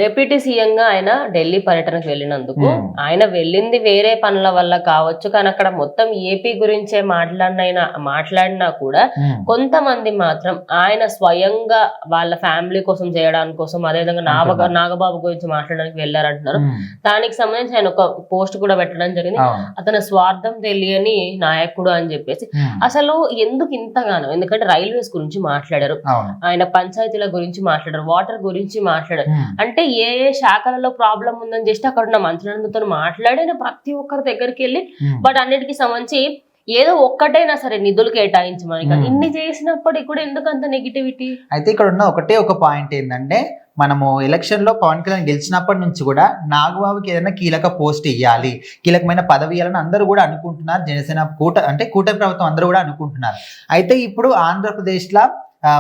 Deputy CM గా ఆయన ఢిల్లీ పర్యటనకు వెళ్ళినందుకు ఆయన వెళ్ళింది వేరే పనుల వల్ల కావచ్చు, కానీ అక్కడ మొత్తం ఏపీ గురించే మాట్లాడినా కూడా కొంతమంది మాత్రం ఆయన స్వయంగా వాళ్ళ ఫ్యామిలీ కోసం చేయడానికి కోసం, అదేవిధంగా నాగబాబు గురించి మాట్లాడడానికి వెళ్ళారంటున్నారు. దానికి సంబంధించి ఆయన ఒక పోస్ట్ కూడా పెట్టడం జరిగింది, అతను స్వార్థం తెలియని నాయకుడు అని చెప్పేసి. అసలు ఎందుకు ఇంతగానో, ఎందుకంటే రైల్వేస్ గురించి మాట్లాడారు, ఆయన పంచాయతీల గురించి మాట్లాడారు, వాటర్ గురించి మాట్లాడారు. అంటే ఏ శాఖలలో ప్రాబ్లం ఉందని చేస్తే అక్కడ ఉన్న మంత్రులందరితో మాట్లాడి ప్రతి ఒక్కరి దగ్గరికి వెళ్ళి బట్ అన్నిటికీ సంబంధించి ఏదో ఒక్కటైనా సరే నిధులు కేటాయించమని, ఇన్ని చేసినప్పటికీ కూడా ఎందుకు అంత నెగిటివిటీ? అయితే ఇక్కడ ఉన్న ఒక పాయింట్ ఏంటంటే, మనము ఎలక్షన్ లో పవన్ కళ్యాణ్ గెలిచినప్పటి నుంచి కూడా నాగబాబుకి ఏదైనా కీలక పోస్ట్ ఇవ్వాలి, కీలకమైన పదవి ఇవ్వాలని అందరూ కూడా అనుకుంటున్నారు. జనసేన కూటమి ప్రభుత్వం అందరూ కూడా అనుకుంటున్నారు. అయితే ఇప్పుడు ఆంధ్రప్రదేశ్ లో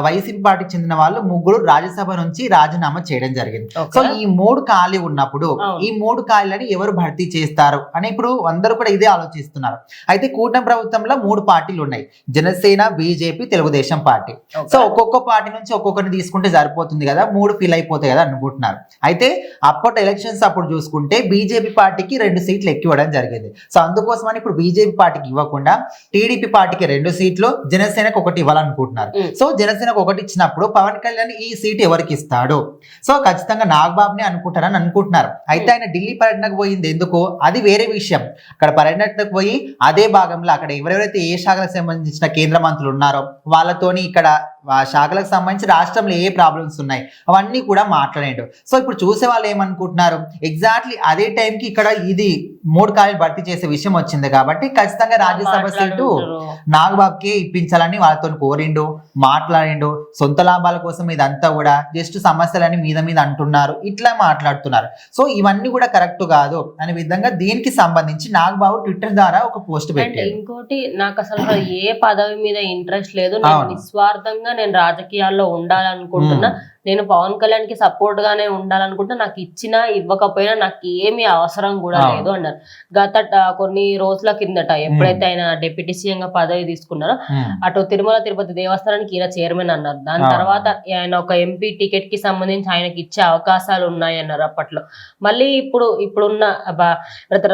వైసీపీ పార్టీకి చెందిన వాళ్ళు 3 రాజ్యసభ నుంచి రాజీనామా చేయడం జరిగింది. సో ఈ 3 ఖాళీ ఉన్నప్పుడు ఈ 3 ఖాళీలని ఎవరు భర్తీ చేస్తారు అని ఇప్పుడు అందరూ కూడా ఇదే ఆలోచిస్తున్నారు. అయితే కూటమి ప్రభుత్వంలో 3 పార్టీలు ఉన్నాయి, Janasena, BJP, Telugu Desam party. So ఒక్కొక్క పార్టీ నుంచి ఒక్కొక్కరిని తీసుకుంటే సరిపోతుంది కదా, 3 ఫిల్ అయిపోతాయి కదా అనుకుంటున్నారు. అయితే అప్పటి ఎలక్షన్స్ అప్పుడు చూసుకుంటే బీజేపీ పార్టీకి 2 సీట్లు ఎక్కువడం జరిగింది. సో అందుకోసమని ఇప్పుడు బీజేపీ పార్టీకి ఇవ్వకుండా టీడీపీ పార్టీకి 2 సీట్లు, జనసేనకు 1 ఇవ్వాలనుకుంటున్నారు. సో జనసేనకు 1 ఇచ్చినప్పుడు పవన్ కళ్యాణ్ ఈ సీట్ ఎవరికి ఇస్తాడు? సో ఖచ్చితంగా నాగబాబుని అనుకుంటారని అనుకుంటున్నారు. అయితే ఆయన ఢిల్లీ పర్యటనకు పోయింది ఎందుకు, అది వేరే విషయం. అక్కడ పర్యటనకు పోయి అదే భాగంలో అక్కడ ఎవరెవరైతే ఏ శాఖలకు సంబంధించిన కేంద్ర మంత్రులు ఉన్నారో వాళ్ళతోని ఇక్కడ ఆ శాఖలకు సంబంధించి రాష్ట్రంలో ఏ ప్రాబ్లమ్స్ ఉన్నాయి అవన్నీ కూడా మాట్లాడాడు. సో ఇప్పుడు చూసే వాళ్ళు ఏమనుకుంటున్నారు, ఎగ్జాక్ట్లీ అదే టైంకి ఇక్కడ ఇది 3 ఖాళీలు భర్తీ చేసే విషయం వచ్చింది కాబట్టి ఖచ్చితంగా రాజ్యసభ సీటు నాగబాబుకి ఇప్పించాలని వాళ్ళతో కోరిండు, మాట్లాడిండు. సొంత లాభాల కోసం ఇదంతా కూడా జస్ట్ సమస్యలని మీద అంటున్నారు, ఇట్లా మాట్లాడుతున్నారు. సో ఇవన్నీ కూడా కరెక్ట్ కాదు అనే విధంగా దీనికి సంబంధించి నాగబాబు ట్విట్టర్ ద్వారా ఒక పోస్ట్ పెట్టాడు. ఇంకోటి, నాకు అసలు ఏ పదవి మీద ఇంట్రెస్ట్ లేదు, నిస్వార్థంగా నేను రాజకీయాల్లో ఉండాలనుకుంటున్నా, నేను పవన్ కళ్యాణ్ కి సపోర్ట్ గానే ఉండాలనుకుంటే నాకు ఇచ్చినా ఇవ్వకపోయినా నాకు ఏమీ అవసరం కూడా లేదు అన్నారు. గత కొన్ని రోజుల కిందట ఎప్పుడైతే ఆయన డిప్యూటీ సీఎం గా పదవి తీసుకున్నారో అటు తిరుమల తిరుపతి దేవస్థానానికి ఈయన చైర్మన్ అన్నారు. దాని తర్వాత ఆయన ఒక ఎంపీ టికెట్ కి సంబంధించి ఆయనకి ఇచ్చే అవకాశాలు ఉన్నాయి అన్నారు అప్పట్లో. మళ్ళీ ఇప్పుడున్న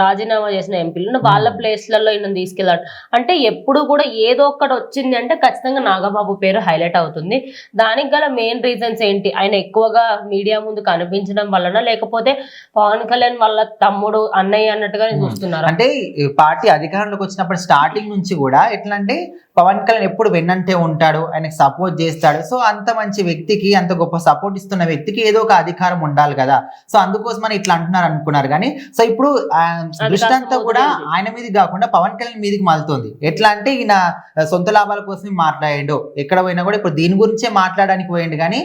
రాజీనామా చేసిన ఎంపీలు వాళ్ళ ప్లేస్లలో ఈయన తీసుకెళ్ళాడు. అంటే ఎప్పుడు కూడా ఏదో ఒక్కటి వచ్చింది అంటే ఖచ్చితంగా నాగబాబు పేరు హైలైట్ అవుతుంది. దానికి గల మెయిన్ రీజన్స్ ఏంటి, ఆయన ఎక్కువగా మీడియా ముందు కనిపించడం వలన, లేకపోతే పవన్ కళ్యాణ్ వాళ్ళ తమ్ముడు అన్నయ్య అన్నట్టుగా చూస్తున్నారు? అంటే పార్టీ అధికారంలోకి వచ్చినప్పుడు స్టార్టింగ్ నుంచి కూడా ఎట్లా అంటే పవన్ కళ్యాణ్ ఎప్పుడు వెన్నంటే ఉంటాడు, ఆయనకు సపోర్ట్ చేస్తాడు. సో అంత మంచి వ్యక్తికి, అంత గొప్ప సపోర్ట్ ఇస్తున్న వ్యక్తికి ఏదో ఒక అధికారం ఉండాలి కదా. సో అందుకోసమని ఇట్లా అంటున్నారు అనుకున్నారు. కానీ సో ఇప్పుడు దృష్టి అంతా కూడా ఆయన మీదకి కాకుండా పవన్ కళ్యాణ్ మీదకి మలుతుంది. ఎట్లా అంటే ఈయన సొంత లాభాల కోసం మాట్లాడాడు, ఎక్కడ పోయినా కూడా ఇప్పుడు దీని గురించే మాట్లాడడానికి పోయిండు, కానీ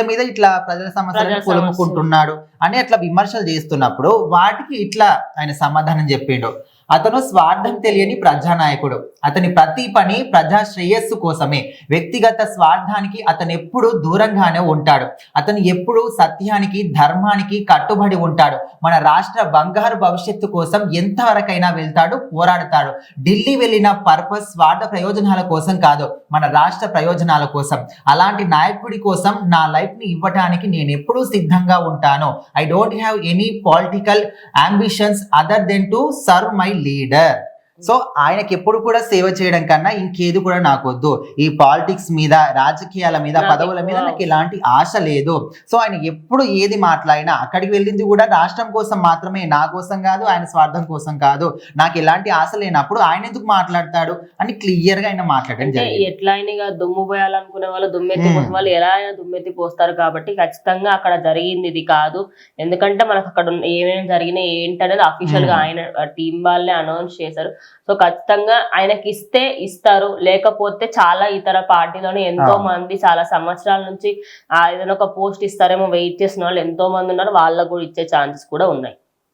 మీద ఇట్లా ప్రజల సమస్యలను పొలుముకుంటున్నాడు అని అట్లా విమర్శలు చేస్తున్నప్పుడు వాటికి ఇట్లా ఆయన సమాధానం చెప్పిండు. అతను స్వార్థం తెలియని ప్రజానాయకుడు, అతని ప్రతి పని ప్రజా శ్రేయస్సు కోసమే, వ్యక్తిగత స్వార్థానికి అతను ఎప్పుడు దూరంగానే ఉంటాడు, అతను ఎప్పుడు సత్యానికి ధర్మానికి కట్టుబడి ఉంటాడు, మన రాష్ట్ర బంగారు భవిష్యత్తు కోసం ఎంతవరకైనా వెళ్తాడు, పోరాడతాడు. ఢిల్లీ వెళ్ళిన పర్పస్ స్వార్థ ప్రయోజనాల కోసం కాదు, మన రాష్ట్ర ప్రయోజనాల కోసం. అలాంటి నాయకుడి కోసం నా లైఫ్ ని ఇవ్వటానికి నేను ఎప్పుడూ సిద్ధంగా ఉంటాను. I don't have any political ambitions other than to serve my leader. So ఆయనకి ఎప్పుడు కూడా సేవ చేయడం కన్నా ఇంకేది కూడా నాకు వద్దు, ఈ పాలిటిక్స్ మీద, రాజకీయాల మీద, పదవుల మీద నాకు ఎలాంటి ఆశ లేదు. సో ఆయన ఎప్పుడు ఏది మాట్లాడినా అక్కడికి వెళ్ళింది కూడా రాష్ట్రం కోసం మాత్రమే, నా కోసం కాదు, ఆయన స్వార్థం కోసం కాదు. నాకు ఎలాంటి ఆశ లేనప్పుడు ఆయన ఎందుకు మాట్లాడతాడు అని క్లియర్ గా ఆయన మాట్లాడడం జరిగింది. ఎట్లా అయినా దుమ్ము పోయాలనుకునే వాళ్ళు దుమ్మెత్తి పోసిన వాళ్ళు ఎలా అయినా దుమ్మెత్తి పోస్తారు కాబట్టి ఖచ్చితంగా అక్కడ జరిగింది ఇది కాదు. ఎందుకంటే మనకు అక్కడ ఏమేమి జరిగినాయి ఏంటనేది అఫీషియల్ గా ఆయన టీం వాళ్ళే అనౌన్స్ చేశారు. సో ఖచ్చితంగా ఆయనకి ఇస్తే ఇస్తారు, లేకపోతే చాలా ఇతర పార్టీలోనే ఎంతో మంది చాలా సంవత్సరాల నుంచి ఏదైనా ఒక పోస్ట్ ఇస్తారేమో వెయిట్ చేసిన వాళ్ళు ఎంతో మంది ఉన్నారు, వాళ్ళకు కూడా ఇచ్చే ఛాన్సెస్ కూడా ఉన్నాయి.